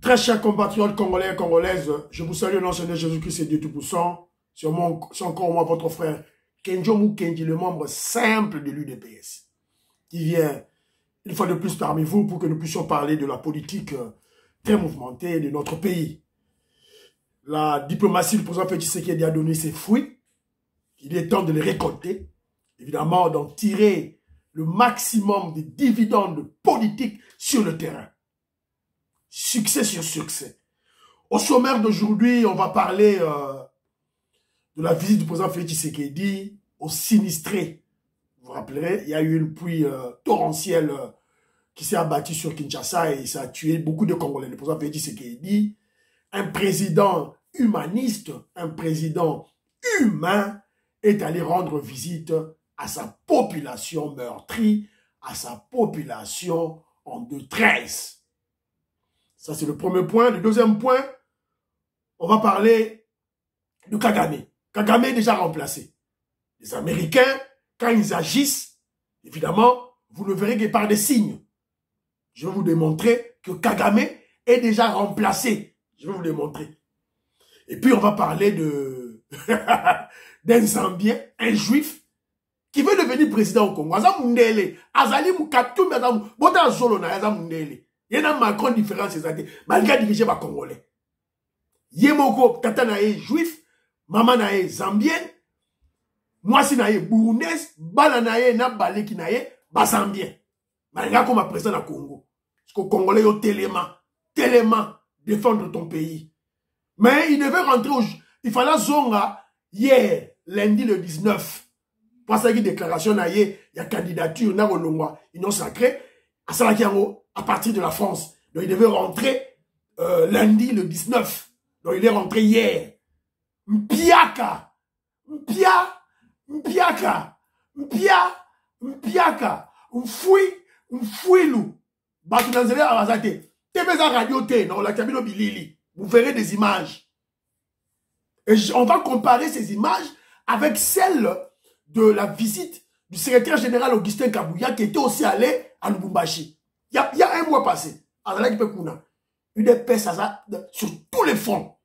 Très chers compatriotes congolais et congolaises, je vous salue au nom de Jésus-Christ et Dieu Tout-Puissant. C'est encore moi, votre frère Kenjo Mukendi, le membre simple de l'UDPS, qui vient une fois de plus parmi vous pour que nous puissions parler de la politique très mouvementée de notre pays. La diplomatie du président Félix Tshisekedi a donné ses fruits. Il est temps de les récolter. Évidemment, d'en tirer le maximum de dividendes politiques sur le terrain. Succès sur succès. Au sommaire d'aujourd'hui, on va parler de la visite du président Félix Tshisekedi au sinistré. Vous vous rappellerez, il y a eu une pluie torrentielle qui s'est abattue sur Kinshasa et ça a tué beaucoup de Congolais. Le président Félix Tshisekedi, un président humaniste, un président humain, est allé rendre visite à sa population meurtrie, à sa population en détresse. Ça, c'est le premier point. Le deuxième point, on va parler de Kagame. Kagame est déjà remplacé. Les Américains, quand ils agissent, évidemment, vous ne verrez que par des signes. Je vais vous démontrer que Kagame est déjà remplacé. Je vais vous démontrer. Et puis, on va parler de d'un Zambien, un juif, qui veut devenir président au Congo. Azali Moukatou, Bota Zolo na Azam Mundele. Il y a un Macron différent, c'est ça. Malgré diriger les Congolais. Yemoko, tata nae juif, maman nae zambienne, moi si nae burundaise, bala nae na baleki nae, bazambien. Malgré comme président au Congo. Parce que Congolais ont tellement défendre ton pays. Mais il devait rentrer il fallait zonga hier, lundi le 19. Pour ça, il y a déclaration nae, il y a candidature, na rolongwa, union sacrée, à Salakiango, à partir de la France. Donc il devait rentrer lundi le 19. Donc il est rentré hier. Mpiaka. Mfouilou. Batunanzele Arazate. Tebeza radio te, non, la cabine bilili. Vous verrez des images. Et on va comparer ces images avec celles de la visite du secrétaire général Augustin Kabouya qui était aussi allé à Lubumbashi. Il y a un mois passé, une épaisse sur tous les fronts.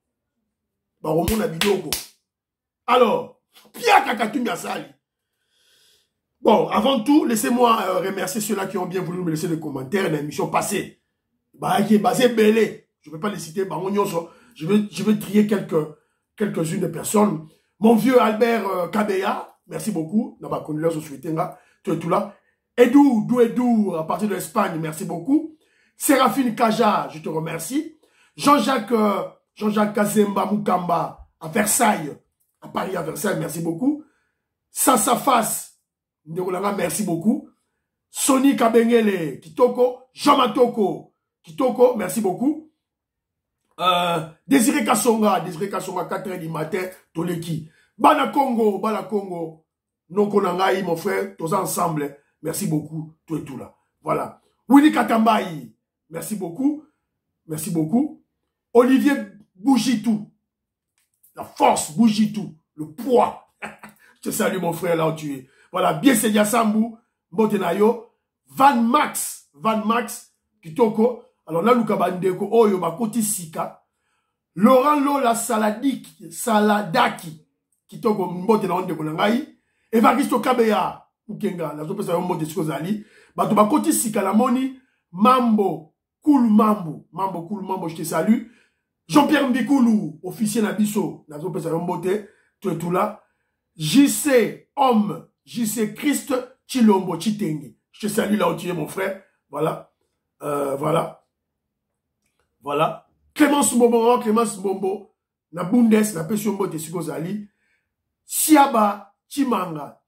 Alors, Pierre Kakatumbi Asali. Bon, avant tout, laissez-moi remercier ceux-là qui ont bien voulu me laisser des commentaires dans l'émission passée. Qui est basé Belé. Je ne vais pas les citer, je vais trier quelques-unes de personnes. Mon vieux Albert Kabeya, merci beaucoup. Tout là. Edou, à partir de l'Espagne, merci beaucoup. Séraphine Kaja, je te remercie. Jean-Jacques Kazemba Mukamba, à Versailles, à Paris, à Versailles, merci beaucoup. Sassafas, merci beaucoup. Sony Kabengele, Kitoko, Jean Matoko, Kitoko, merci beaucoup. Désiré Kassonga, 4h du matin, Toleki. Bana Congo, Nokonangaï, mon frère, tous ensemble. Merci beaucoup, tout et tout là. Voilà. Willy Katambaï, merci beaucoup. Merci beaucoup. Olivier Bougitou. La force Bougitou. Le poids. Je te salue, mon frère, là où tu es. Voilà. Biensedia Sambou, Mbotenayo. Van Max, Kitoko. Alors là, Luka Bandeko, Oyo Bakoti Sika. Laurent Lola Saladaki. Kitoko Mbotenayo Ndekonangaï. Evaristo Kabeya. Ukenga, la zope sa yombo de Sikozali. Bato bakoti sikalamoni. Mambo Koulou Mambo, je te salue. Jean-Pierre Mbikoulou, officier Nabiso, la zope sa yombo te, tout là. JC Homme, JC Christ, Chilombo, Chitenge. Je te salue là où tu es, mon frère. Voilà. Voilà. Clémence Mbombo, na Bundes, na Pesiombo de Sikozali. Siaba, Chimanga,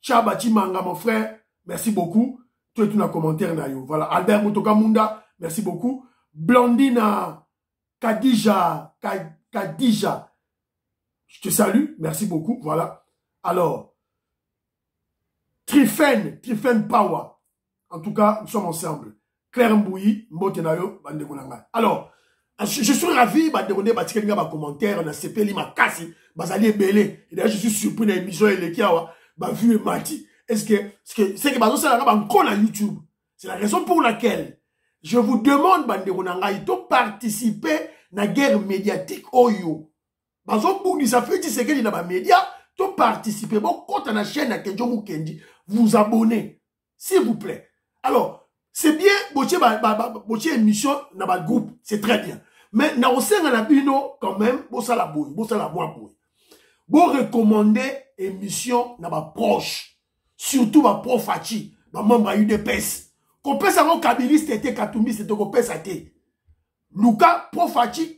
mon frère, merci beaucoup. Tout est tout dans le commentaire. Voilà. Albert Mutokamunda, merci beaucoup. Blandina, Kadija, je te salue, merci beaucoup. Voilà. Alors, Trifen Power. En tout cas, nous sommes ensemble. Claire Mbouyi, Mbotenayo, Bandekonanga. Alors, je suis ravi de commentaire dans CP Lima Kassi, Bazali Belé. Et d'ailleurs, je suis surpris dans l'émission et vu et Mati. C'est que Bazo ça là YouTube. C'est la raison pour laquelle je vous demande de participer na guerre médiatique oyo. Bazo Bougni, ça fait 10 secondes dans les médias, tout participer. Bon, quand on a la chaîne à Kenjo Mukendi, vous abonnez. S'il vous plaît. Alors, c'est bien, boche émission dans le groupe, c'est très bien. Mais, na aussi, on a bino, quand même, bossa la bouille, bossa la bouille. Bon, recommander émission dans ma proche. Surtout ma prof Fachi, ma membre à UDPS. Qu'on peut savoir Kabilis, c'était Katumbi, c'était qu'on peut s'atter. Luka, prof Fachi,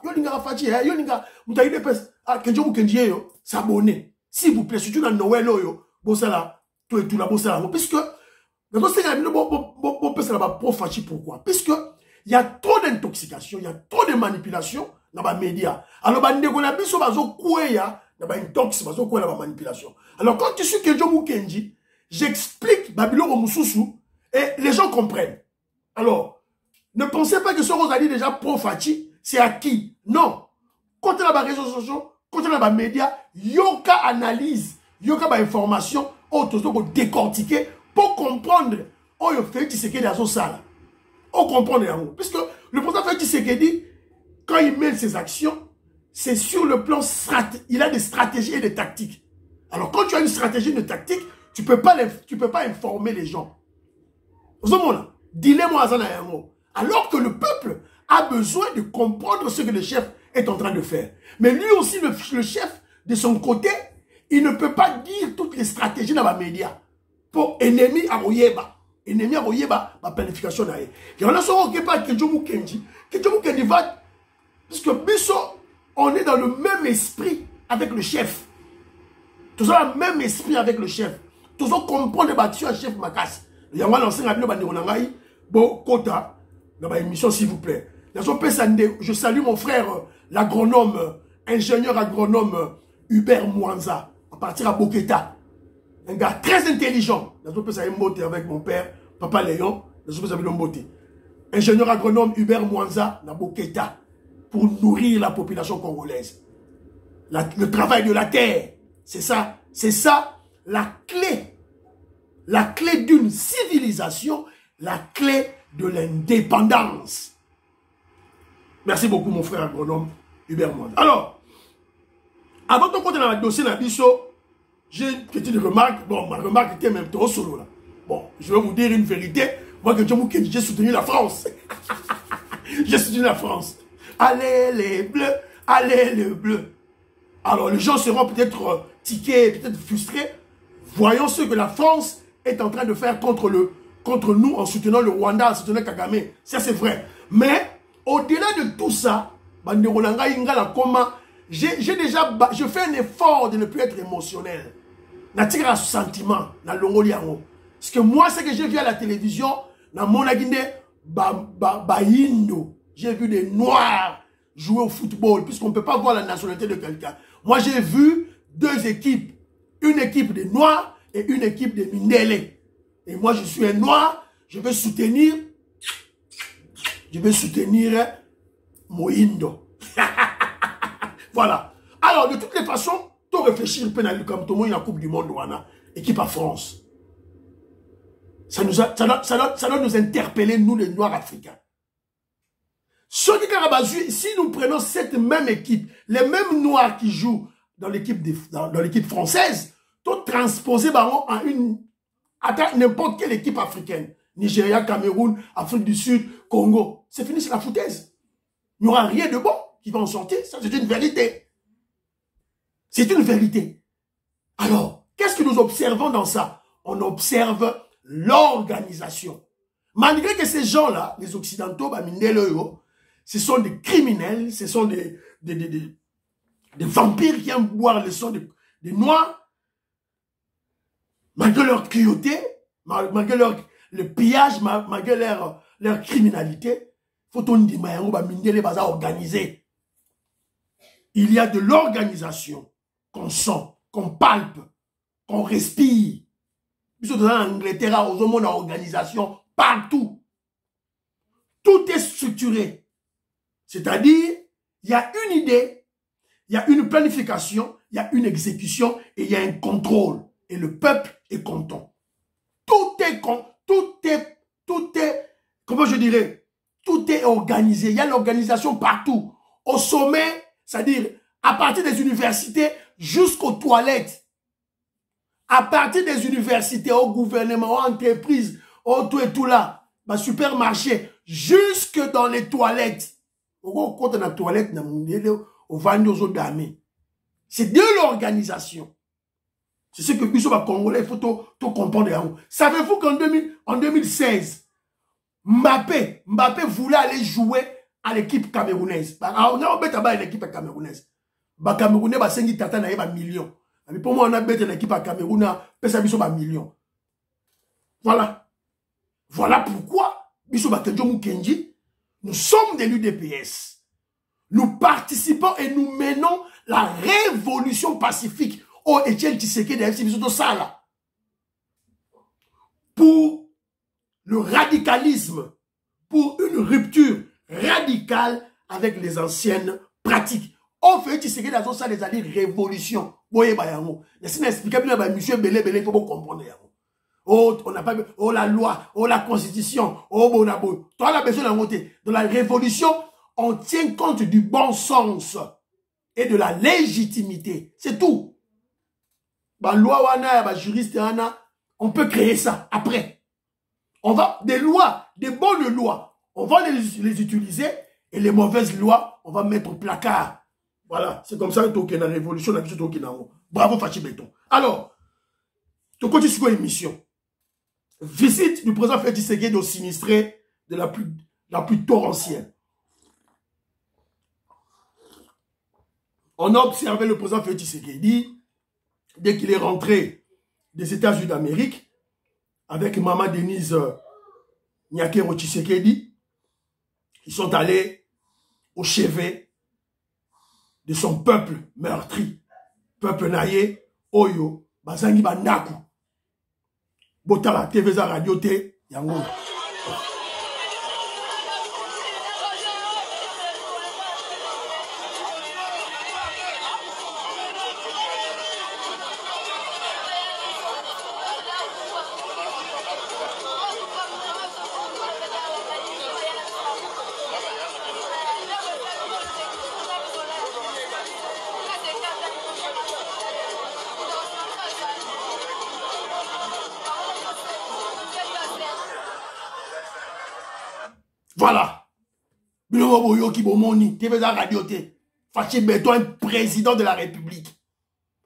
yolinga Fachi, yolinga, mouta UDPS, Kenjo Mukendi, yo, s'abonner. S'il vous plaît, surtout dans Noël, yo, bossa la, tout et tout la bossa la, puisque, dans ce cas, pourquoi? Puisque il y a trop d'intoxication, il y a trop de manipulation dans les médias. Alors, alors, quand tu suis Kenjo Mukendi, j'explique Babylon Omususu et les gens comprennent. Alors, ne pensez pas que ce qu'on a dit déjà pro-Fachi, c'est à qui? Non. Quand on a les réseaux sociaux, quand on a les médias, yoka analyse, yoka information, auto décortiquer pour comprendre. Oh, il fait Tshisekedi à son salle. On comprend l'amour. Puisque le président Félix Tshisekedi, quand il mène ses actions, c'est sur le plan stratégique. Il a des stratégies et des tactiques. Alors, quand tu as une stratégie et une tactique, tu peux pas informer les gens. Dis-le-moi, alors que le peuple a besoin de comprendre ce que le chef est en train de faire. Mais lui aussi, le chef, de son côté, il ne peut pas dire toutes les stratégies dans les médias pour ennemi à Oyeba. Ennemi à Oyeba, ma planification là. Et on a son occupé par Kenjo Mukendi. Kenjo Mukendi va, puisque Bisso, on est dans le même esprit avec le chef. Tous ont le même esprit avec le chef. Tous ont compris les bâtiments à chef Makas. Il y a un ancien ami de bon, quota, dans ma émission, s'il vous plaît. Je salue mon frère, l'agronome, ingénieur agronome Hubert Mwanza, à partir à Boketa. Un gars très intelligent. Dans ce pays, il avec mon père, Papa Léon. Dans ce pays, ingénieur agronome Hubert Mwanza, na Boketa, pour nourrir la population congolaise. Le travail de la terre, c'est ça la clé. La clé d'une civilisation, la clé de l'indépendance. Merci beaucoup, mon frère agronome Hubert Mwanza. Alors, avant de continuer dans le dossier de Bisso, j'ai une petite remarque. Bon, ma remarque était même trop solo là. Bon, je vais vous dire une vérité. Moi, que j'ai soutenu la France. J'ai soutenu la France. Allez les bleus, allez les bleus. Alors, les gens seront peut-être tiqués, peut-être frustrés. Voyons ce que la France est en train de faire contre nous en soutenant le Rwanda, en soutenant Kagame. Ça, c'est vrai. Mais, au-delà de tout ça, je fais un effort de ne plus être émotionnel. Je un sentiment dans le parce que moi, ce que j'ai vu à la télévision, dans mon aguinde, j'ai vu des Noirs jouer au football, puisqu'on ne peut pas voir la nationalité de quelqu'un. Moi, j'ai vu deux équipes. Une équipe de Noirs et une équipe de Mindele. Et moi, je suis un Noir, je veux soutenir Moïndo. Voilà. Alors, de toutes les façons, tout réfléchir comme tout le monde dans la Coupe du Monde, équipe à France. Ça doit nous interpeller, nous, les Noirs africains. Si nous prenons cette même équipe, les mêmes Noirs qui jouent dans l'équipe française, tout transposé à n'importe quelle équipe africaine. Nigeria, Cameroun, Afrique du Sud, Congo. C'est fini, c'est la foutaise. Il n'y aura rien de bon qui va en sortir. Ça, c'est une vérité. C'est une vérité. Alors, qu'est-ce que nous observons dans ça? On observe l'organisation. Malgré que ces gens-là, les Occidentaux, ce sont des criminels, ce sont des vampires qui aiment boire le sang des Noirs, malgré leur cruauté, malgré le pillage, malgré leur criminalité, faut on dire organisé. Il y a de l'organisation qu'on sent, qu'on palpe, qu'on respire. Puisque dans l'Angleterre, aux hommes, organisation partout. Tout est structuré. C'est-à-dire, il y a une idée, il y a une planification, il y a une exécution et il y a un contrôle. Et le peuple est content. Tout est, comment je dirais, tout est organisé. Il y a l'organisation partout. Au sommet, c'est-à-dire à partir des universités jusqu'aux toilettes. À partir des universités, au gouvernement, aux entreprises, au tout et tout là, bah, supermarché, jusque dans les toilettes. Quand on a toilette, c'est de l'organisation. C'est ce que Bissot Congolais, il faut tout comprendre. Savez-vous qu'en 2016, Mbappé voulait aller jouer à l'équipe camerounaise. On a l'équipe camerounaise. Les Camerounais, ils ont un million. Mais pour moi, on a l'équipe à Cameroun, ils ont un million. Voilà. Voilà pourquoi, nous sommes de l'UDPS. Nous participons et nous menons la révolution pacifique. Oh, Etienne Tshisekedi, pour le radicalisme, pour une rupture radicale avec les anciennes pratiques. On fait Tshisekedi dans ça les alliés révolution. Boye bayango. Mais expliquer bien monsieur Belé il faut comprendre. Oh, on n'a pas oh la loi, oh la constitution, oh bonabo. Toi la besoin de monter. Dans la révolution, on tient compte du bon sens et de la légitimité. C'est tout. Bah loi wana, bah juriste wana, on peut créer ça après. On va des lois, des bonnes lois, on va les utiliser et les mauvaises lois, on va mettre au placard. Voilà, c'est comme ça que la révolution, la vision de bravo Fachi Béton. Alors, tu continues sur l'émission. Visite du président Félix Tshisekedi au sinistré de la pluie torrentielle. On a observé le président Félix Tshisekedi dès qu'il est rentré des États-Unis d'Amérique avec maman Denise Nyakero Tshisekedi. Ils sont allés au chevet de son peuple meurtri. Peuple naïe, Oyo, Bazangi Bandaku. Botala TV za radio te, yango. Voilà. Fachi Béton est président de la République.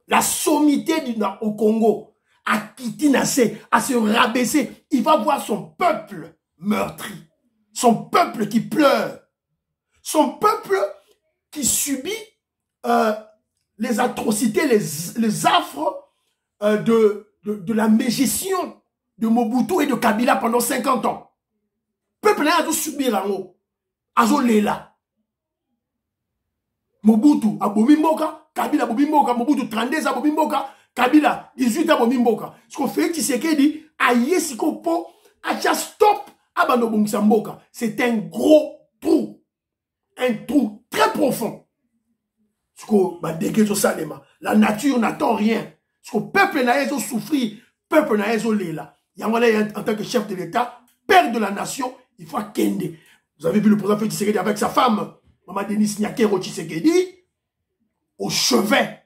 La sommité au Congo a quitté Nassé, à se rabaisser. Il va voir son peuple meurtri. Son peuple qui pleure. Son peuple qui subit les atrocités, les affres de la mégestion de Mobutu et de Kabila pendant 50 ans. Peuple n'a pas subir en haut. Azo lela. Mobutu a Bobimboka, Kabila Bobimboka, Mobutu 32 a Bobimboka, Kabila 18 a Bobimboka. Ce qu'on fait, Tshisekedi a yesiko po, a stop à Banobongsamboka. C'est un gros trou. Un trou très profond. Ce qu'on va dégager salema. La nature n'attend rien. Ce qu'on peuple n'a pas souffrir, peuple n'a pas lela. Yangwala en tant que chef de l'État, père de la nation, il faut Kende. Vous avez vu le président Félix Tshisekedi avec sa femme, Maman Denise Nyakero Tshisekedi, au chevet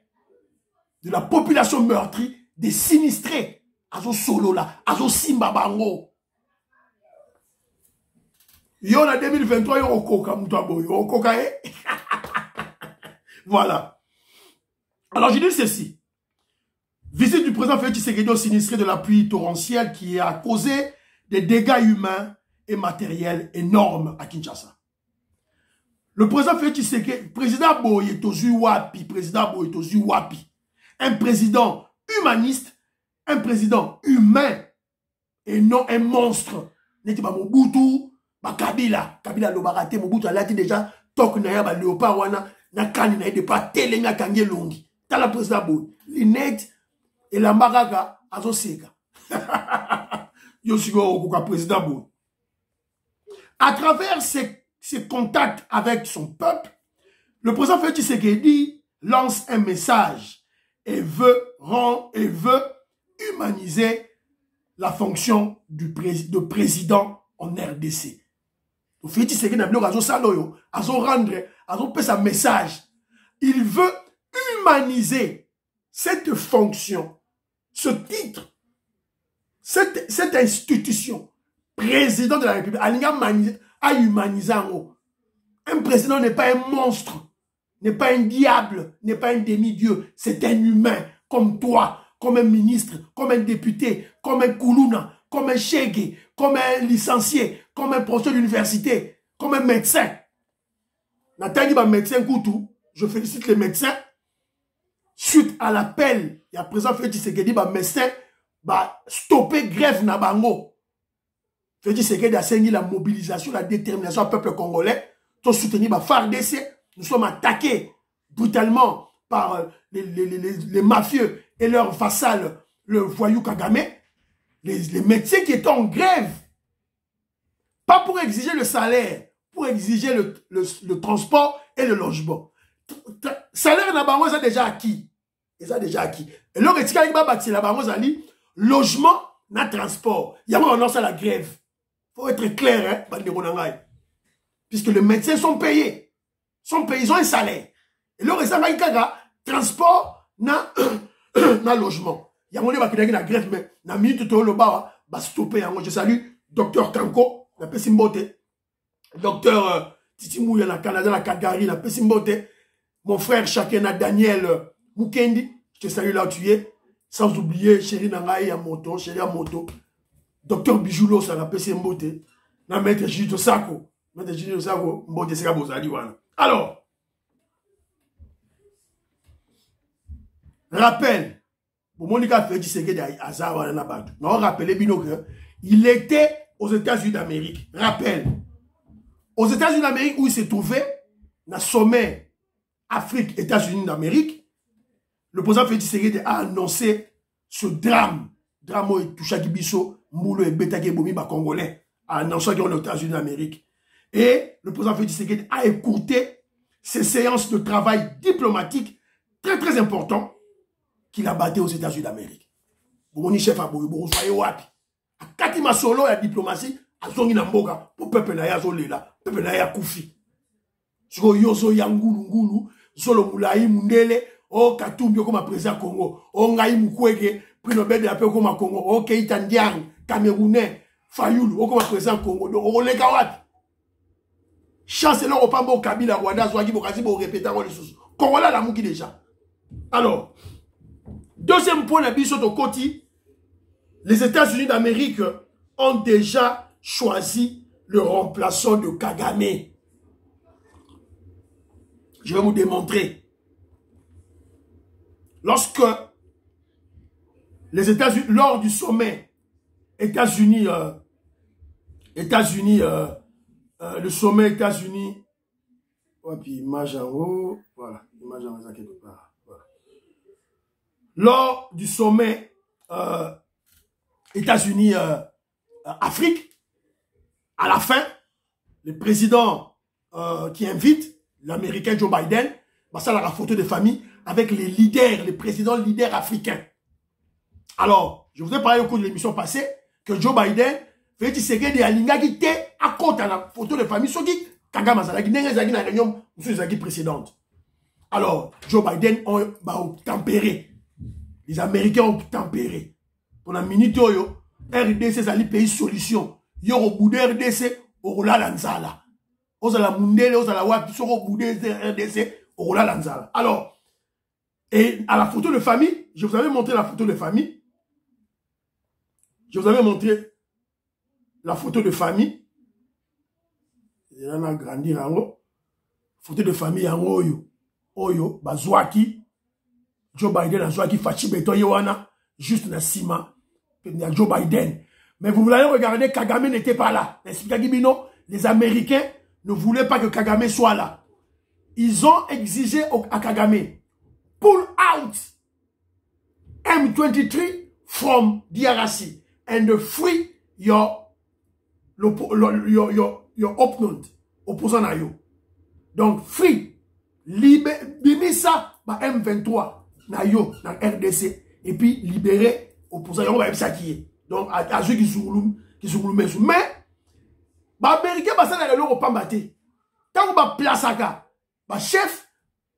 de la population meurtrie, des sinistrés. Azo solo là, Azo Simba Bango. Yo en 2023, yo okoka mutabo, yo okoka Voilà. Alors je dis ceci. Visite du président Félix Tshisekedi au sinistré de la pluie torrentielle qui a causé des dégâts humains et matériels énormes à Kinshasa. Le président Félix Tshisekedi, président Boye Tozu Wapi, président Boye Tozu Wapi, un président humaniste, un président humain et non un monstre. N'était pas Mobutu, Kabila, Kabila Lobarate, Mobutu a lati déjà tok na ya ba léopard wana na kani na de pas telenga kange longi. Tala président Boye, l'inet et la maraga azo seka. Yo sigo okuka président Boye. À travers ses contacts avec son peuple, le président Félix Tshisekedi lance un message et veut humaniser la fonction de président en RDC. Félix Tshisekedi n'a pas rendre, un message. Il veut humaniser cette fonction, ce titre, cette institution. Président de la République, a humanisé en haut. Un président n'est pas un monstre, n'est pas un diable, n'est pas un demi-dieu. C'est un humain, comme toi, comme un ministre, comme un député, comme un Koulouna, comme un Chege, comme un licencié, comme un professeur d'université, comme un médecin. Nathalie, médecin Koutou, je félicite les médecins. Suite à l'appel, il y a président Félix Tshisekedi, médecin, stopper grève na bango. Félix Tshisekedi a saigné la mobilisation, la détermination du peuple congolais. Tout soutenir FARDC. Nous sommes attaqués brutalement par les mafieux et leurs vassals, le voyou Kagame. Les médecins qui étaient en grève. Pas pour exiger le salaire, pour exiger le transport et le logement. Salaire na bango, ils ont déjà acquis. Ils ont déjà acquis. Et là, logement, na transport. Il y a un à la grève. Il faut être clair, hein, puisque les médecins sont payés. Ils ont un salaire. Et là, ils ont transport, na logement. Il y a un qui la grève, mais na minute tout le bas, stopper. Je salue Dr Kanko, la Pessimbote. Docteur Titi Mouya, la Canada, la Calgary, la Pessimbote. Mon frère Chakena Daniel Mukendi, je te salue là où tu es. Sans oublier Chéri Nangaï à moto, Chéri à moto. Docteur Bijoulo, ça la Pessimbote. Na maître Jito Sako. Maître Jito Sako, Mbote Seka Bozali wana. Alors, rappel. Pour Monica Félix Tshisekedi Azawa Nabatu. Non, rappelez bien que il était aux États-Unis d'Amérique. Rappel. Aux États-Unis d'Amérique où il s'est trouvé, dans le sommet Afrique, États-Unis d'Amérique, le président Félix Tshisekedi a annoncé ce drame. Drame où il touche à Kibiso, Moulo et Betake Bomi, Congolais, a annoncé qu'il est aux États-Unis d'Amérique. Et le président Félix Tshisekedi a écourté ces séances de travail diplomatique très très importantes qu'il a battu aux États-Unis d'Amérique. Bon, chef à Boyo, vous voyez wapi. À Katima Solo, la diplomatie, à Zongi Namboga, pour peuple Naya Zolela, peuple Naya Koufi. Sur Yozo Yangulu Ngulu, Zolo Moulaï Mundele, O Katumbi comme président Congo, O Ngaï Mukwege, prix Nobel de la paix comme Congo, O Keïta Ndiang, Camerounais, Fayoulou, O comme président Congo, O Lega wapi. Chancellor Opambo Kabila Rwanda, Zouagi Bokazi, pour répéter les choses. Congolais la mouki déjà. Alors, deuxième point d'habitude au côté, les États-Unis d'Amérique ont déjà choisi le remplaçant de Kagame. Je vais vous démontrer. Lorsque les États-Unis, lors du sommet États-Unis, le sommet États-Unis, puis image en haut, voilà, image en haut quelque part. Voilà. Lors du sommet États-Unis Afrique, à la fin, le président qui invite l'Américain Joe Biden, ça la photo de famille avec les leaders, les présidents leaders africains. Alors, je vous ai parlé au cours de l'émission passée que Joe Biden fait Tshisekedi alinga qui était à côté de la photo de famille sur qui Kagame Azalaki n'est pas la réunion précédente. Alors, Joe Biden ont tempéré. Les Américains ont tempéré. Pour la minute, RDC, c'est le pays solution. Yo au bout de RDC, au la lanzala. Ozala mundele, ozala wap, sur au bout de RDC, au la lanzala. Alors, et à la photo de famille, je vous avais montré la photo de famille. Je vous avais montré la photo de famille. Il en a grandi en haut. Photo de famille en haut. Oyo, bazouaki. Joe Biden a zouaki Fachi Beto Yowana. Juste na sima. Joe Biden. Mais vous voulez regarder, Kagame n'était pas là. Les Américains ne voulaient pas que Kagame soit là. Ils ont exigé à Kagame, pull out M23 from DRC and free your opposant à you. Donc, free, Bimisa, M23, na yo, dans RDC, et puis libérer opposant à yo, donc, à ceux qui sont mais, Ba Américain ba ça na le pambate. Tant ba plasaka, ba chef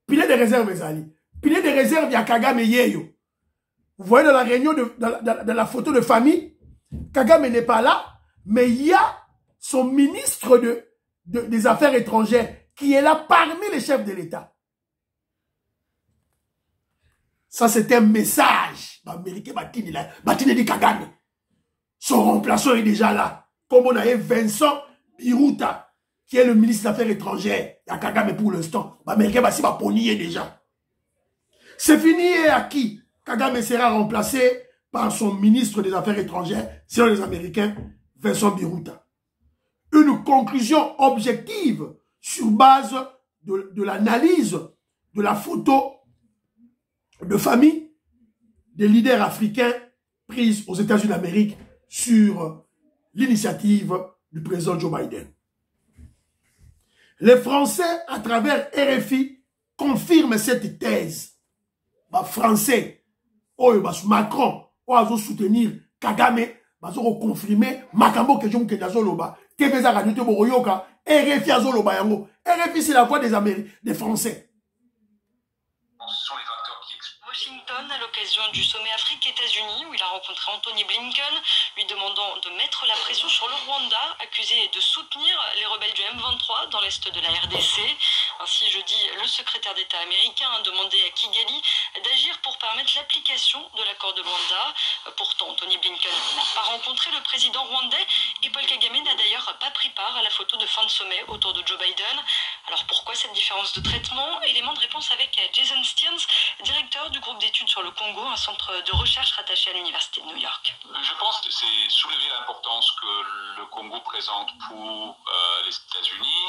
pilet de réserve ezali. Pilet de réserve ya Kagame yeyo. Vous voyez dans la réunion dans la photo de famille, Kagame n'est pas là, mais il y a son ministre des Affaires étrangères qui est là parmi les chefs de l'État. Ça, c'est un message. L'Américain Batine dit Kagame. Son remplaçant est déjà là. Comme on a eu Vincent Biruta, qui est le ministre des Affaires étrangères. Il y a Kagame pour l'instant. L'Américain va ponier déjà. C'est fini et acquis. Kagame sera remplacé par son ministre des Affaires étrangères, selon les Américains, Vincent Biruta. Une conclusion objective sur base de l'analyse de la photo de famille des leaders africains prise aux États-Unis d'Amérique sur l'initiative du président Joe Biden. Les Français, à travers RFI, confirment cette thèse. Les Français, Macron, ils soutenir Kagame, ils ont confirmé Makambo que Jom Kenyazoloba, TVZ Radio Boroyoka, RFI Azoloba Yango. RFI, c'est la voix des Français. Washington, à l'occasion du sommet Afrique-États-Unis, où il a rencontré Anthony Blinken, lui demandant de mettre la pression sur le Rwanda, accusé de soutenir les rebelles du M23 dans l'est de la RDC. Ainsi, jeudi, le secrétaire d'État américain a demandé à Kigali d'agir pour permettre l'application de l'accord de Luanda. Pourtant, Anthony Blinken n'a pas rencontré le président rwandais et Paul Kagame n'a d'ailleurs pas pris part à la photo de fin de sommet autour de Joe Biden. Alors pourquoi cette différence de traitement? Élément de réponse avec Jason Stearns, directeur du groupe d'études sur le Congo, un centre de recherche rattaché à l'Université de New York. Je pense que c'est soulever l'importance que le Congo présente pour les États-Unis.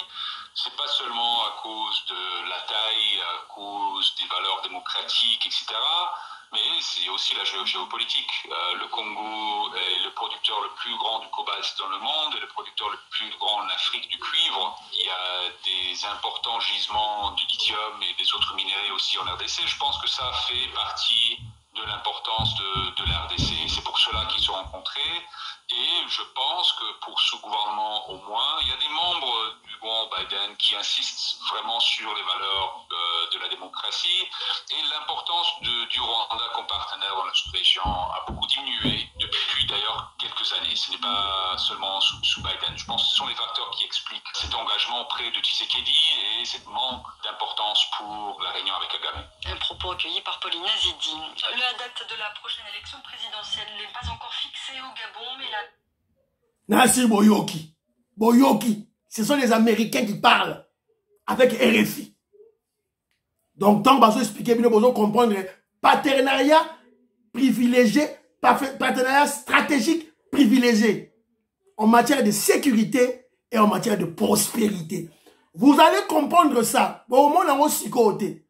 C'est pas seulement à cause de la taille, à cause des valeurs démocratiques, etc., mais c'est aussi la géopolitique. Le Congo est le producteur le plus grand du cobalt dans le monde et le producteur le plus grand en Afrique du cuivre. Il y a des importants gisements du lithium et des autres minéraux aussi en RDC. Je pense que ça fait partie de l'importance de la RDC. C'est pour cela qu'ils sont rencontrés. Et je pense que pour ce gouvernement au moins, il y a des membres du gouvernement Biden qui insistent vraiment sur les valeurs de la démocratie. Et l'importance du Rwanda comme partenaire dans la sous-région a beaucoup diminué depuis d'ailleurs quelques années. Ce n'est pas seulement sous Biden. Je pense que ce sont les facteurs qui expliquent cet engagement auprès de Tshisekedi et cette manque d'importance pour la réunion avec Kagame. Un propos accueilli par Pauline Azidi. La date de la prochaine élection présidentielle n'est pas encore fixée au Gabon, mais la... Nassir Boyoki. Boyoki. Ce sont les Américains qui parlent avec RFI. Donc, tant que vous expliquez, vous devez comprendre partenariat privilégié, partenariat stratégique privilégié en matière de sécurité et en matière de prospérité. Vous allez comprendre ça. Au moins, on a aussi côté.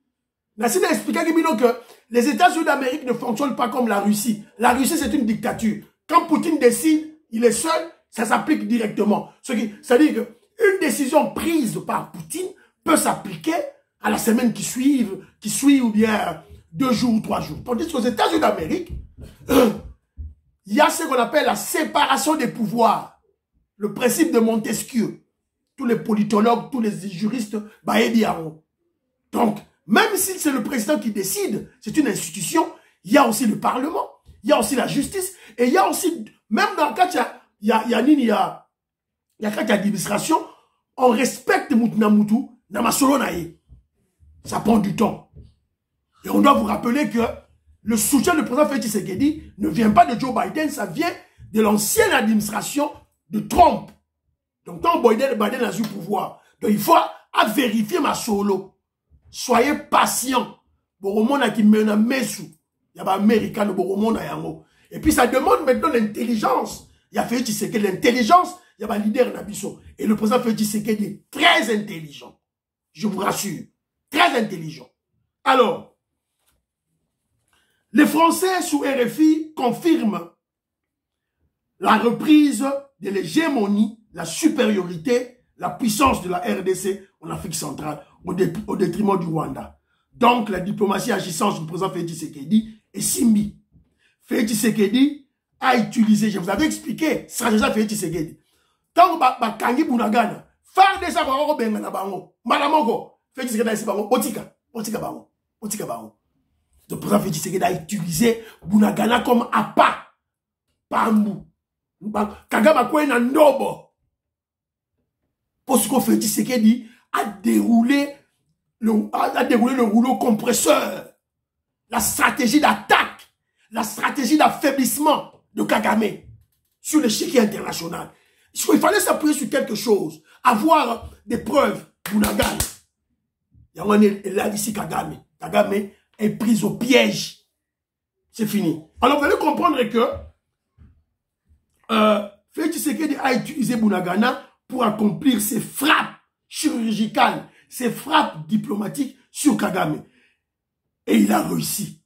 Nassir a expliqué que les États-Unis d'Amérique ne fonctionnent pas comme la Russie. La Russie, c'est une dictature. Quand Poutine décide, il est seul, ça s'applique directement. C'est-à-dire qu'une décision prise par Poutine peut s'appliquer à la semaine qui suit ou bien 2 jours ou 3 jours. Tandis qu'aux États-Unis d'Amérique, il y a ce qu'on appelle la séparation des pouvoirs. Le principe de Montesquieu. Tous les politologues, tous les juristes, donc, même si c'est le président qui décide, c'est une institution, il y a aussi le Parlement, il y a aussi la justice, et il y a aussi, même dans le cas, il y a l'administration, on respecte Moutnamutu, Namasolo Naye. Ça prend du temps. Et on doit vous rappeler que le soutien du président Félix Tshisekedi ne vient pas de Joe Biden, ça vient de l'ancienne administration de Trump. Donc, quand Biden a eu le pouvoir, donc il faut vérifier ma solo. Soyez patient. Boromona qui mène un mesou. Il y a pas américain de Boromona yango. Et puis ça demande maintenant l'intelligence. Il y a Félix Tshisekedi l'intelligence, il y a pas leader Nabiso. Et le président Félix Tshisekedi est très intelligent. Je vous rassure. Très intelligent. Alors, les Français sous RFI confirment la reprise de l'hégémonie, la supériorité, la puissance de la RDC en Afrique centrale au détriment du Rwanda. Donc, la diplomatie agissante du président Félix Tshisekedi est simbi. Félix Tshisekedi a utilisé, je vous avais expliqué, stratégie Félix Tshisekedi. tant que kangi bunagana faire des savoir benga na bango malamoko fait que c'est bango otika bango donc pour ça fait que a utilisé bunagana comme appât pambu kagaba kwena ndobo parce qu'on fait Tshisekedi a déroulé le rouleau compresseur, la stratégie d'attaque, la stratégie d'affaiblissement de Kagame sur l'échiquier international. Il fallait s'appuyer sur quelque chose, avoir des preuves. Bunagan, il y a là ici Kagame. Kagame est pris au piège. C'est fini. Alors vous allez comprendre que Félix Tshisekedi a utilisé Bunagana pour accomplir ses frappes chirurgicales, ses frappes diplomatiques sur Kagame. Et il a réussi.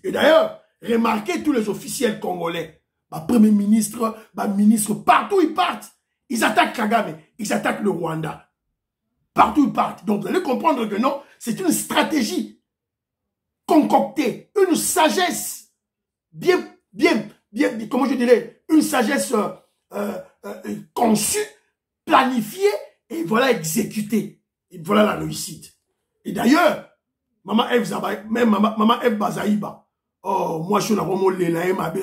Et d'ailleurs, remarquez tous les officiels congolais, premier ministre, ministre, partout ils partent, ils attaquent Kagame, ils attaquent le Rwanda. Partout ils partent. Donc vous allez comprendre que non, c'est une stratégie concoctée, une sagesse bien, comment je dirais, une sagesse conçue, planifiée, et voilà exécutée. Et voilà la réussite. Et d'ailleurs, Maman Eve Bazaïba, oh, moi je suis la Romo Lela Mabe,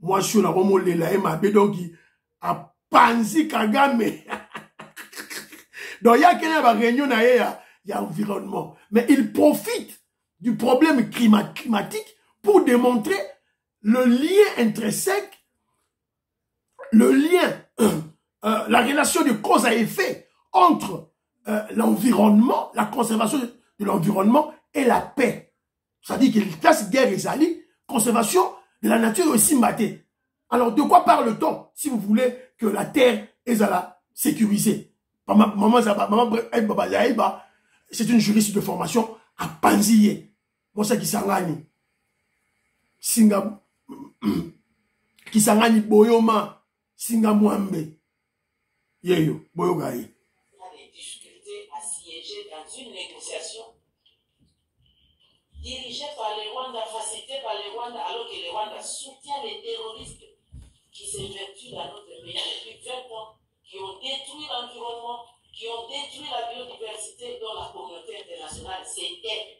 moi je suis la Romo Lela Mabe, donc il a Panzi Kagame. Donc il y a quelqu'un qui réunion, il y a environnement. Mais il profite du problème climatique pour démontrer le lien intrinsèque, le lien, la relation de cause à effet entre l'environnement, la conservation de l'environnement et la paix. C'est-à-dire qu'il classe guerre et zali, conservation de la nature aussi matée. Alors de quoi parle-t-on si vous voulez que la terre est sécurisée? Maman Babazaïba, c'est une juriste de formation à Panziye. Moi, c'est Kisangani. Kisangani Boyoma, Singa Mwambe. Yeyo, Boyogaï. Dans une négociation dirigée par le Rwanda, facilitée par le Rwanda, alors que le Rwanda soutient les terroristes qui s'effectuent dans notre pays depuis 20 ans, qui ont détruit l'environnement, qui ont détruit la biodiversité dont la communauté internationale s'était.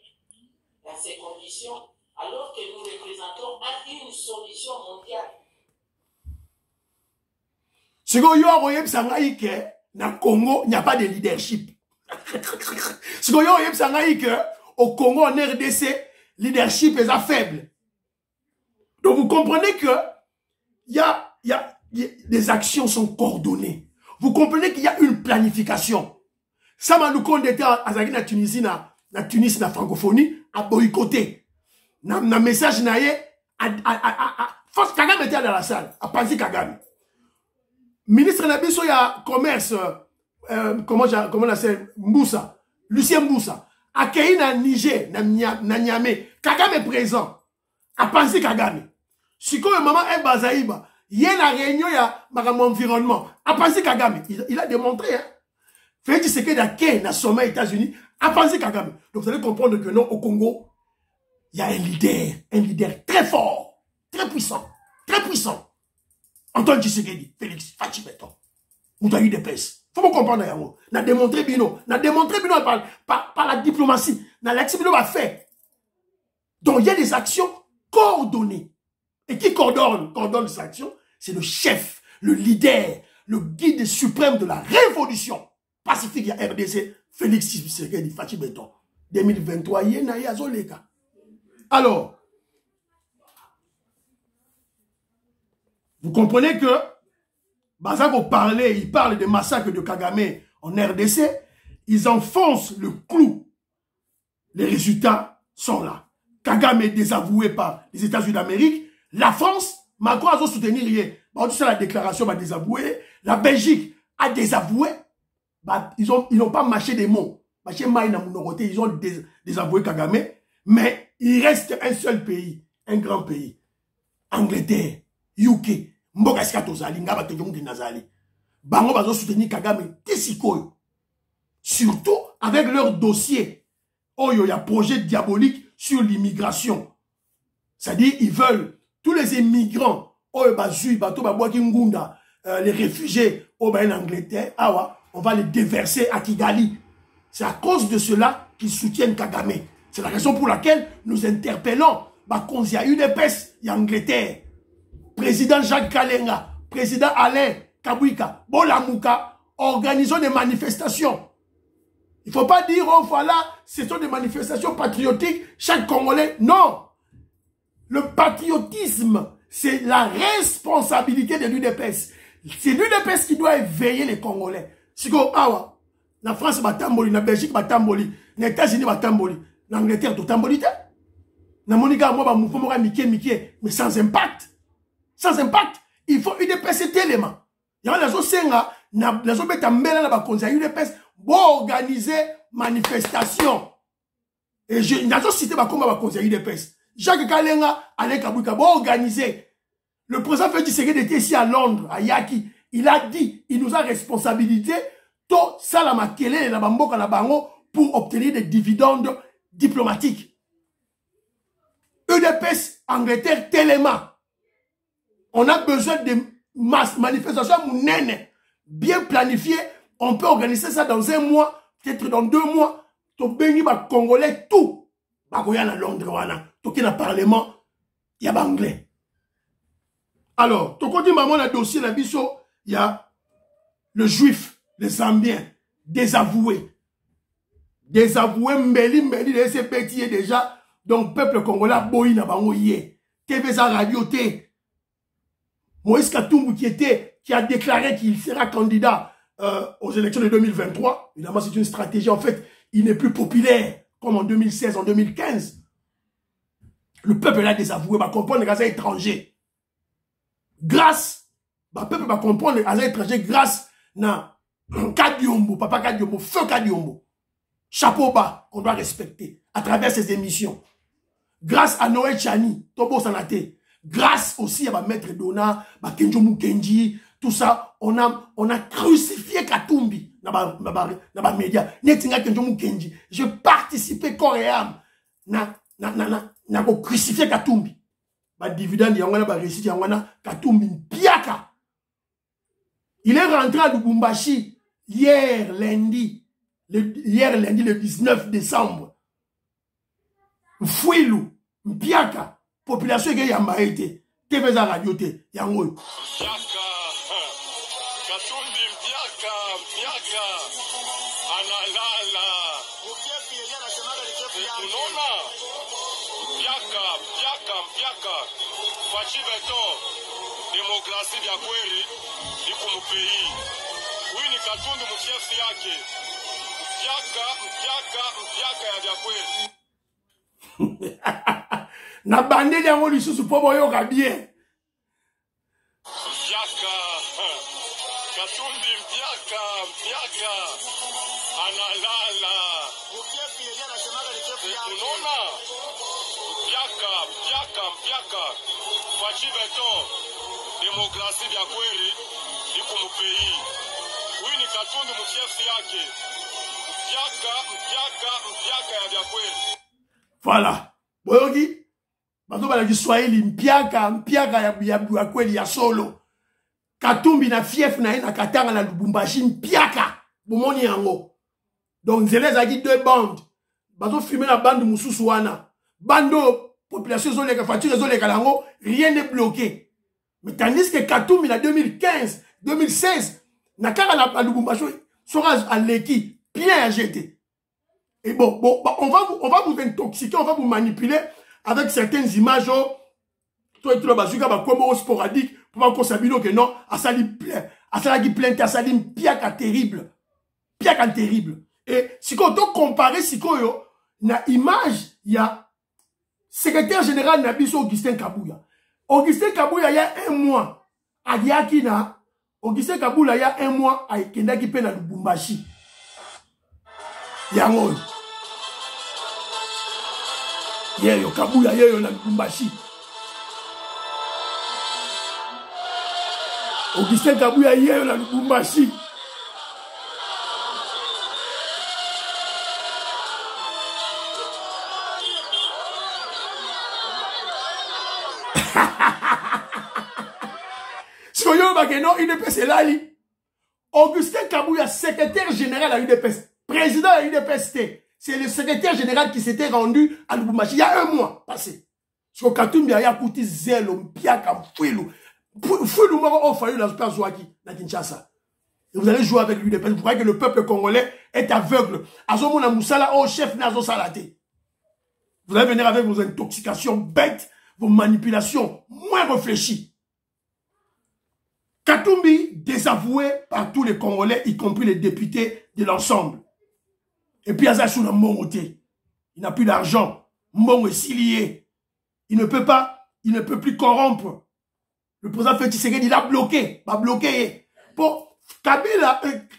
Dans ces conditions, alors que nous représentons une solution mondiale. Ce que vous voyez, c'est dans Congo, il n'y a pas de leadership. Ce que au Congo, en RDC, leadership est faible. Donc vous comprenez que les actions sont coordonnées. Vous comprenez qu'il y a une planification. Ça m'a nous compte était à la Tunisie, na Tunis, na francophonie, à boycotter. Na message na ye, force Kagame était dans la salle, à Panzi Kagame. Ministre Nabiso, il y a commerce, comment on appelle, Mboussa, Lucien Mboussa, à na Niger, na Niamey, Kagame est présent, à Panzi Kagame. Si comme maman Eve Bazaïba, il y a une réunion, il y a un environnement, à Panzi Kagame, il a démontré, hein. Félix Tshisekedi a dans le sommet des États-Unis, à Panzi Kagame. Donc vous allez comprendre que non, au Congo, il y a un leader très fort, très puissant. Antoine Tshisekedi, Félix Fachibeton. Vous avez eu des pèses. Faut me comprendre, Yamo. N'a démontré Bino par la diplomatie. N'a l'action Bino a fait. Donc il y a des actions coordonnées. Et qui coordonne ces actions? C'est le chef, le leader, le guide suprême de la révolution pacifique à RDC, Félix Tshisekedi Fachibeton. 2023, il y a Zoleka. Alors, vous comprenez que Bazako il parle des massacres de Kagame en RDC, ils enfoncent le clou. Les résultats sont là. Kagame est désavoué par les États-Unis d'Amérique. La France, Macron a soutenu rien. La déclaration va désavouer. La Belgique a désavoué. Ils n'ont pas mâché des mots. Ils ont désavoué Kagame. Mais il reste un seul pays, un grand pays. Angleterre, UK. Mboka Skatozali, Ngaba Tejongi Nazali. Bango bazo soutenir Kagame, Tessikoyo. Surtout avec leur dossier. Oh, il y a un projet diabolique sur l'immigration. C'est-à-dire, ils veulent tous les immigrants. Oh, Bazui, Bato, Babouaki Ngunda. les réfugiés au en Angleterre, on va les déverser à Kigali. C'est à cause de cela qu'ils soutiennent Kagame. C'est la raison pour laquelle nous interpellons Bakonzi UDPS et Angleterre. Président Jacques Kalenga, président Alain Kabouika, Bolamouka, organisons des manifestations. Il ne faut pas dire, oh voilà, ce sont des manifestations patriotiques, chaque Congolais. Non. Le patriotisme, c'est la responsabilité de l'UDPS. C'est l'UDPS qui doit éveiller les Congolais. Si la France va tamboli, la Belgique va tamboli, les États-Unis va tamboli, l'Angleterre tout tamboli. Na monika moi ba mouvement mais sans impact. Sans impact, il faut UDPS élément. Il y a les senga na les obeta mbela na ba konza UDPS bo organiser manifestation. Et je n'a pas cité ba komba ba konza UDPS. Jacques Kalenga Alain Kabouika bo organiser. Le président Félix Tshisekedi était ici à Londres, à Yaki. Il a dit, il nous a responsabilité to salama kele na bamboka na bango pour obtenir des dividendes diplomatiques. UDPS Angleterre tellement. On a besoin de manifestations mounènes, bien planifiées. On peut organiser ça dans un mois, peut-être dans 2 mois. To béni ba Congolais tout. Ba koya na Londres wana, to ki na parlement, y a anglais. Alors, to kodi maman na dossier na biso, il y a le juif, les Zambiens, désavoués. Désavoués, mbeli, de ces petits déjà. Donc, peuple congolais, boy na bango yé. TV za radio té. Moïse Katumbi qui a déclaré qu'il sera candidat aux élections de 2023. Évidemment, c'est une stratégie. En fait, il n'est plus populaire comme en 2016, en 2015. Le peuple là désavoué va comprendre les gaz étrangers. Grâce, le peuple va comprendre les gaz étrangers grâce à Kadiombo, papa Kadiombo, feu Kadiombo. Chapeau bas qu'on doit respecter à travers ces émissions. Grâce à Noël Chani, Tobo Sanate. Grâce aussi à Maître Dona, Kenjo Mukenji, tout ça, on a crucifié Katumbi dans les médias. Kenjo Mukenji. Je participais corps et âme na crucifié Katumbi. Ba dividende yangwana ba récit yangwana Katumbi piaka. Il est rentré à Lubumbashi hier lundi le 19 décembre. Fouilou, Mpiaka, population qui yamba été, TV za radio té, yango. Mpiaka, Katumbi Mpiaka, analala. Unona, Mpiaka, Fachi Beton, démocratie vya kweli, iko mupei. Huyu ni Katumbi mchefu yake. Mpiaka ya vya kweli. Na bandeli yango lisusu po boyoka bien. Mpiaka, Katumbi Mpiaka, analala. Unona, Mpiaka, Fachi Beton, démocratie vya kweli, iko mupei. Huyu ni Katumbi mchefu yake. Mpiaka ya vya kweli. Voilà. Boyogi, bato bala Kiswahili mpiaka ya kweli ya solo. Katumbi na fief na ina Katanga na Lubumbashi mpiaka. Bomoni yango. Donc zeleza qui 2 bandes. Bato filmer la bande mususu wana. Bando population zoleka facture zoleka lango, rien n'est bloqué. Mais tandis que Katumbi na 2015, 2016 na kaka na Lubumbashi sera à l'équipe bien agité. Et bon, on va vous intoxiquer, on va vous manipuler avec certaines images. Toi, tu vas comme sporadique pour qu'on s'habille que non, à ça qui plainte, à ça piaka terrible. Piaka terrible. Et si on doit comparer, si on na image, il y a secrétaire général Nabiso Augustin Kabouya. Augustin Kabouya, il y a 1 mois, à Diakina, Augustin Kabouya, il y a 1 mois, à Kendaki Pena Lubumbashi. Yango. Yeyo Kabouya yeyo na Lubumbashi. Augustin Kabouya yeyo na Lubumbashi. Soyo Bageno, UDPS est là. Augustin Kabouya, secrétaire général à UDPS, président à UDPS, c'est le secrétaire général qui s'était rendu à Lubumbashi il y a un mois passé. Sur Katumbi, il y a coûté zélo, piaka, fouilou. Fouilou, moi, on fallu dans le place Zouaki, dans Kinshasa. Et vous allez jouer avec l'UDPS. Vous croyez que le peuple congolais est aveugle. Azomona Moussala, oh chef Nazo Salaté. Vous allez venir avec vos intoxications bêtes, vos manipulations moins réfléchies. Katumbi, désavoué par tous les Congolais, y compris les députés de l'ensemble. Et puis, Azachou n'a monté. Il n'a plus d'argent. Mbongo est si lié. Il ne peut plus corrompre. Le président Félix Tshisekedi, il a bloqué. Il a bloqué. Pour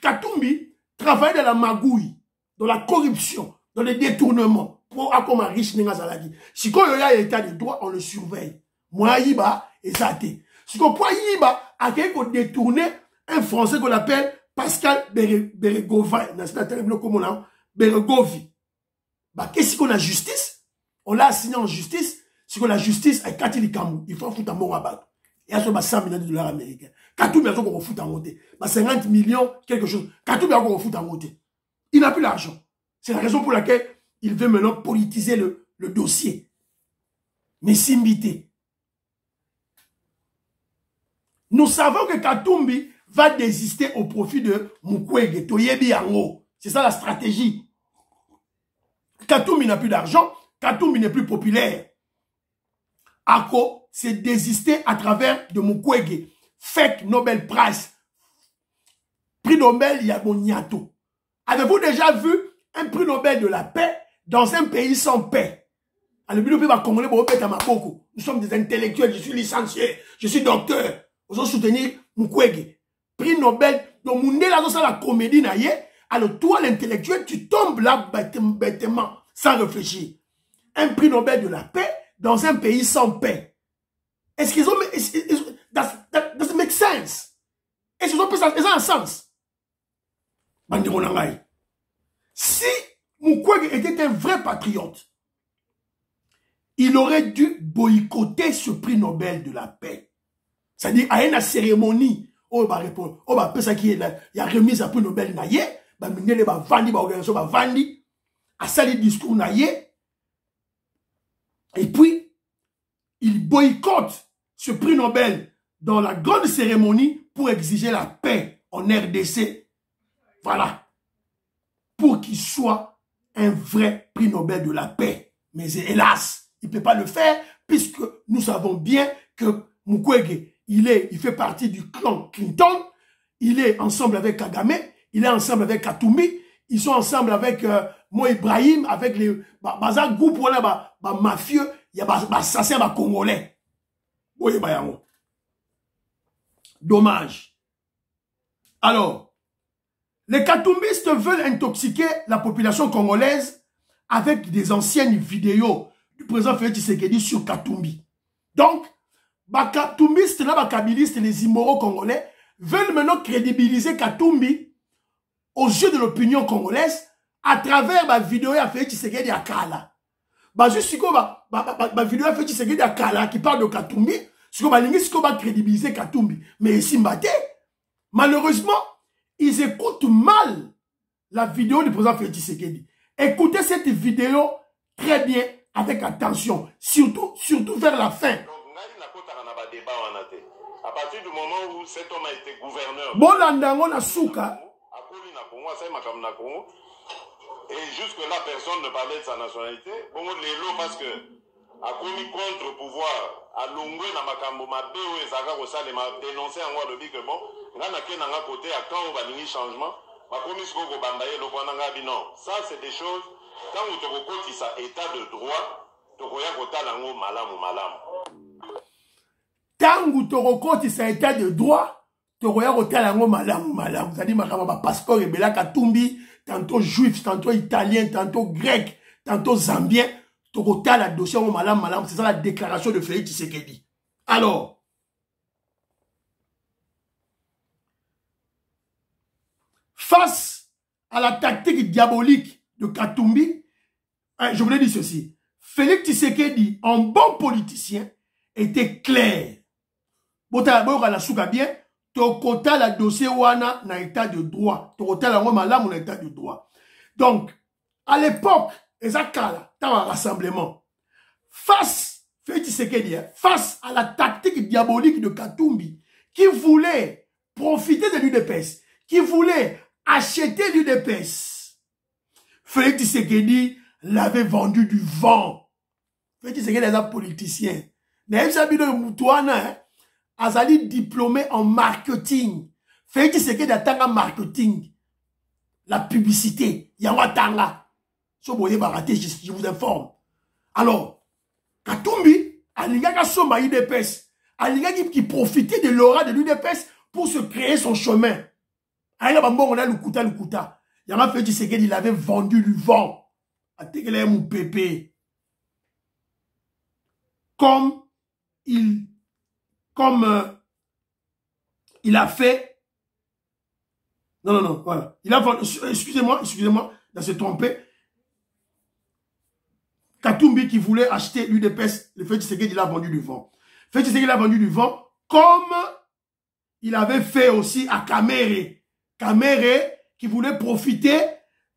Katumbi travaille dans la magouille, dans la corruption, dans les détournements. Pour avoir un riche Nenga Zalagi. Si il y a l'état de droit, on le surveille. Moi, Yiba, et Zate. Si on peut Yiba, à quelqu'un qui détourné un Français qu'on appelle Pascal Beregovi. Beregovi. Bah, qu'est-ce qu'on a justice? On l'a assigné en justice. Si on a justice, avec Katili Kamou, il faut foutre un bon rabat. Il y a 100 millions de dollars américains. Katumbi a qu'on fout en monté. 50 millions, quelque chose. Katumbi a qu'on fout en monté. Il n'a plus l'argent. C'est la raison pour laquelle il veut maintenant politiser le dossier. Mais Simbité. Nous savons que Katumbi va désister au profit de Mukwege, Toyebi Yango. C'est ça la stratégie. Katumbi n'a plus d'argent. Katumbi n'est plus populaire. Ako, c'est désister à travers de Mukwege. Fake Nobel Prize. Prix Nobel Yaboniato. Avez-vous déjà vu un prix Nobel de la paix dans un pays sans paix? Nous sommes des intellectuels, je suis licencié, je suis docteur. Nous allons soutenir Mukwege. Prix Nobel, donc Mundela dans la comédie naïe. Alors toi l'intellectuel, tu tombes là bêtement, sans réfléchir. Un prix Nobel de la paix dans un pays sans paix. Est-ce qu'ils ont... Does it make sense? Est-ce qu'ils ont pris ça un sens? Si Mukwege était un vrai patriote, il aurait dû boycotter ce prix Nobel de la paix. C'est-à-dire, à une cérémonie, on va répondre, on va appeler ça qui est là, il y a remise à prix Nobel naïe, bah, minele va vandi, bah, organisation va vandi, à ça les discours naïe, et puis, il boycotte ce prix Nobel dans la grande cérémonie pour exiger la paix en RDC. Voilà. Pour qu'il soit un vrai prix Nobel de la paix. Mais hélas, il ne peut pas le faire puisque nous savons bien que Mukwege, il fait partie du clan Clinton, il est ensemble avec Kagame, il est ensemble avec Katumbi, ils sont ensemble avec Mo Ibrahim, avec les bazar groupe là, mafieux, il y a assassin congolais. Oui, dommage. Alors, les katumbistes veulent intoxiquer la population congolaise avec des anciennes vidéos du président Félix Tshisekedi sur Katumbi. Donc, les katumbistes, les kabilistes, les immoraux congolais veulent maintenant crédibiliser Katumbi aux yeux de l'opinion congolaise à travers la vidéo de Félix Tshisekedi à Kala. Juste la vidéo de Félix Tshisekedi à Kala qui parle de Katumbi, ce qu'on va crédibiliser Katumbi. Mais ici, malheureusement, ils écoutent mal la vidéo du président Félix Tshisekedi. Écoutez cette vidéo très bien, avec attention, surtout vers la fin. À partir du moment où cet homme a été gouverneur, et jusque-là, personne ne parlait de sa nationalité, bon, les lots, parce que a commis contre-pouvoir, a longé dans ma cambo, ma béo et Zaka Rossal, m'a dénoncé en moi le dit que bon, n'a qu'un côté à quand on va venir changement, ma commis ce qu'on va bandayer, le point n'a non. Ça, c'est des choses, quand vous te recontez ça, état de droit, tu regardes au talango malam ou malam. Tant que tu recomptes ça état de droit, tu regardes au talango malam ou malam. Vous avez dit, ma passeport est belak à Tumbi, tantôt juif, tantôt italien, tantôt grec, tantôt zambien. Tu regardes la dossier au malam malam. C'est ça la déclaration de Félix Tshisekedi. Alors, face à la tactique diabolique de Katumbi, je voulais dire ceci. Félix Tshisekedi, en bon politicien, était clair. Bota la souka bien, tokota la dossier wana na état de droit. Tokota la malamu na état de droit. Donc, à l'époque, ezakala, dans un rassemblement, face à la tactique diabolique de Katumbi, qui voulait profiter de l'UDPS, qui voulait acheter l'UDPS, Félix Tshisekedi l'avait vendu du vent. Félix Tshisekedi est un politicien. Azali diplômé en marketing. Félix Tshisekedi a marketing. La publicité. Yawatanga. Si vous voyez baraté, je vous informe. Alors, Katumbi, Alingaka Soma UDPS, Alingaki qui profitait de l'aura de l'UDPS pour se créer son chemin. Aïe, on a Lukuta. Yama Félix Tshisekedi, il avait vendu du vent. A Tegele mon pépé. Comme il a fait. Non, voilà. Il a vendu, excusez-moi, de se tromper. Katumbi qui voulait acheter l'UDPS, le Félix Tshisekedi, il a vendu du vent. Félix Tshisekedi a vendu du vent, comme il avait fait aussi à Kamere. Kamere qui voulait profiter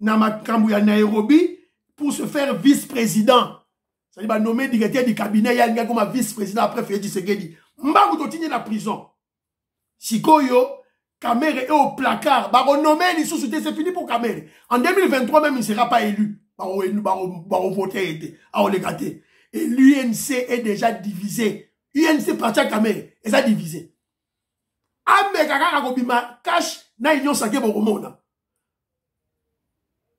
de Nairobi pour se faire vice-président. C'est-à-dire, il va nommer directeur du cabinet, il y a un gars comme vice-président après Félix Tshisekedi. Mbakou continue la prison. Sikoyo, Kamere est au placard. Bah, renommé, c'est fini pour Kamere. En 2023, même, il ne sera pas élu. Et l'UNC est déjà divisé. UNC parti à Kamere, et ça divisé.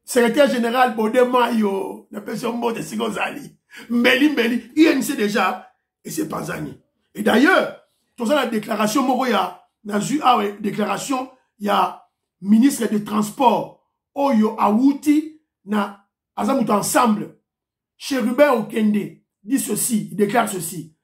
Secrétaire général Bodemayo, la personne de Sigozali. Mbeli, UNC déjà, et c'est pas Zani. Et d'ailleurs, dans la déclaration, déclaration, il y a ministre des Transports, Oyo Awuti, na Azamouto ensemble. Chérubin Okende dit ceci, il déclare ceci.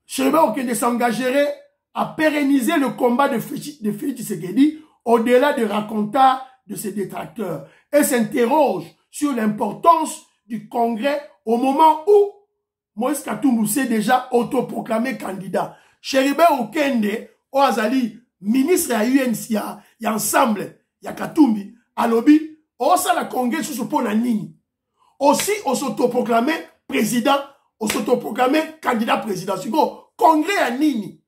Chérubin Okende s'engagerait à pérenniser le combat de Félix Tshisekedi au-delà des racontars de ses détracteurs et s'interroge sur l'importance du congrès au moment où Moïse Katumbi s'est déjà autoproclamé candidat. Chérubin Okende, Oazali, ministre à UNC, il y a ensemble, il y a Katumbi, à lobby, Osa la congrès sous ce pont nini. Aussi, on s'autoproclamé président, on s'autoproclamé candidat président. C'est quoi? Congrès à nini.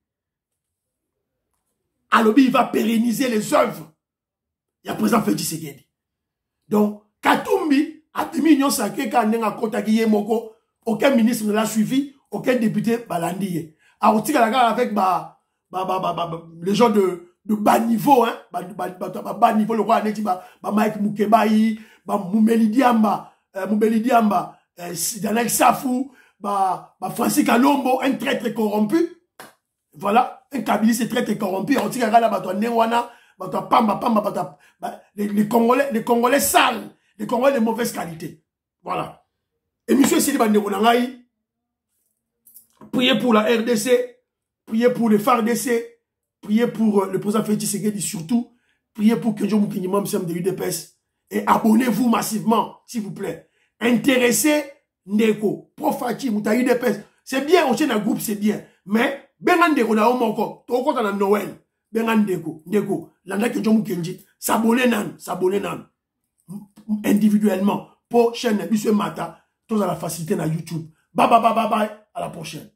À lobby, il va pérenniser les œuvres. Il y a présent Félix Tshisekedi. Donc, Katumbi a mis une sacrée quand on a contacté Moko. Aucun ministre ne l'a suivi, aucun député balandier. Alors, avec les gens de bas niveau, hein, bas niveau, le roi Aneti, Mike Mukebaï, Moumeli Diamba, Daniel Safou, Francis Kalombo, un traître corrompu. Voilà, un kabiliste traître corrompu. On dit les Congolais sales, les Congolais de mauvaise qualité. Voilà. Et monsieur Sidi Bandéronangaï, priez pour la RDC, priez pour le FARDC, priez pour le président Félix Tshisekedi surtout, priez pour que Dieu vous bénisse, même de l'UDPS, et abonnez-vous massivement, s'il vous plaît. Intéressez Ndeko, Profati, Mouta UDPS, c'est bien, on tient un groupe, c'est bien, mais Bengan Ndeko na omoko, toko na Noël, Bengan Ndeko, l'anda que Dieu vous bénisse, s'abonner nan, individuellement, pour chaîne Bissou Mata, tous à la facilité na YouTube. Bye, à la prochaine.